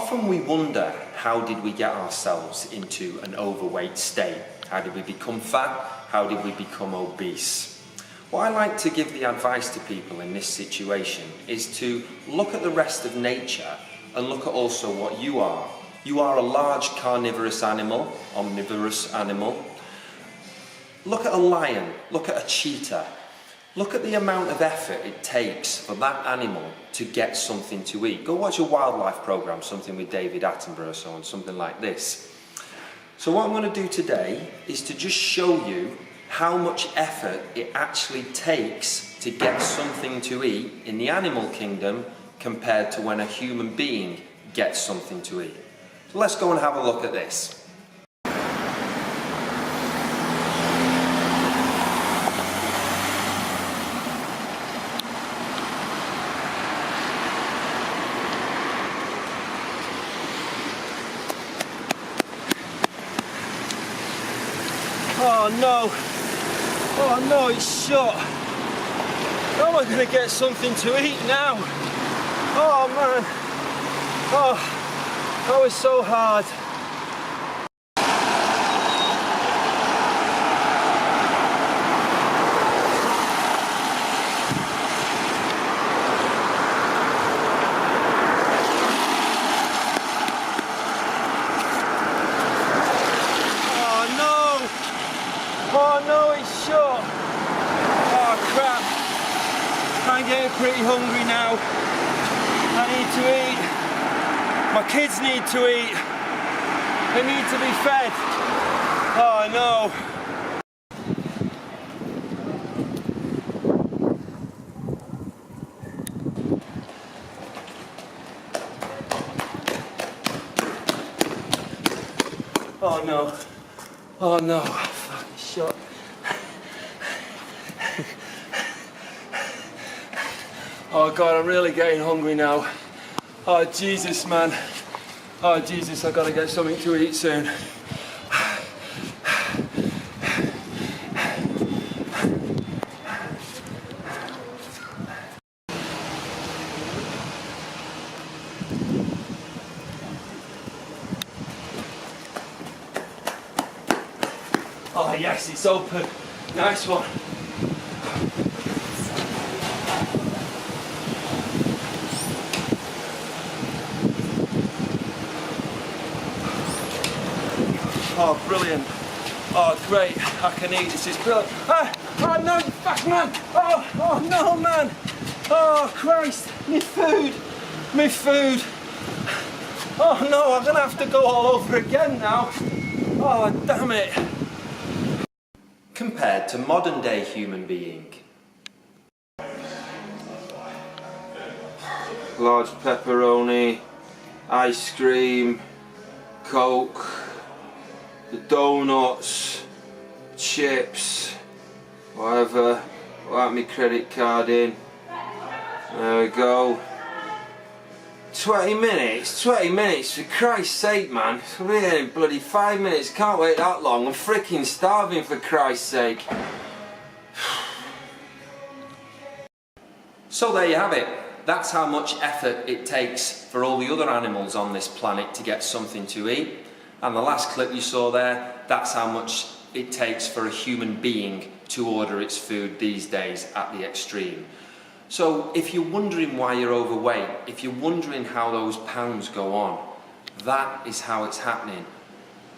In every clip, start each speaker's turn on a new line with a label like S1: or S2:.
S1: Often we wonder, how did we get ourselves into an overweight state? How did we become fat? How did we become obese? What I like to give the advice to people in this situation is to look at the rest of nature and look at also what you are. You are a large carnivorous animal, omnivorous animal. Look at a lion, look at a cheetah. Look at the amount of effort it takes for that animal to get something to eat. Go watch a wildlife program, something with David Attenborough or so on, something like this. So what I'm going to do today is to just show you how much effort it actually takes to get something to eat in the animal kingdom compared to when a human being gets something to eat. So let's go and have a look at this. Oh no! Oh no, it's shut! How am I going to get something to eat now? Oh man! Oh, that was so hard. Oh no, it's shut! Oh crap! I'm getting pretty hungry now. I need to eat. My kids need to eat. They need to be fed. Oh no! Oh no! Oh no! Shut. Oh God, I'm really getting hungry now. Oh Jesus, man. Oh Jesus, I gotta get something to eat soon. Oh yes, it's open. Nice one. Oh, brilliant. Oh, great. I can eat. This is brilliant. Ah! Oh, no, you fuck, man. Oh, no, man. Oh, Christ. My food. My food. Oh, no, I'm going to have to go all over again now. Oh, damn it. Compared to modern day human being. Large pepperoni, ice cream, Coke, the donuts, chips, whatever. Wipe my credit card in. There we go. 20 minutes? 20 minutes, for Christ's sake, man. It's really bloody 5 minutes. Can't wait that long. I'm freaking starving, for Christ's sake. So there you have it. That's how much effort it takes for all the other animals on this planet to get something to eat. And the last clip you saw there, that's how much it takes for a human being to order its food these days at the extreme. So if you're wondering why you're overweight, if you're wondering how those pounds go on, that is how it's happening.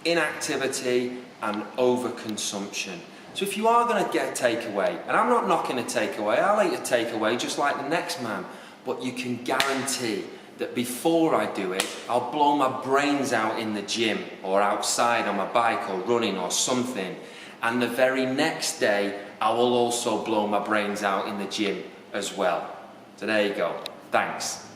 S1: Inactivity and overconsumption. So if you are going to get a takeaway, and I'm not knocking a takeaway, I'll eat a takeaway just like the next man, but you can guarantee that before I do it, I'll blow my brains out in the gym or outside on my bike or running or something, and the very next day I will also blow my brains out in the gym as well. So there you go. Thanks.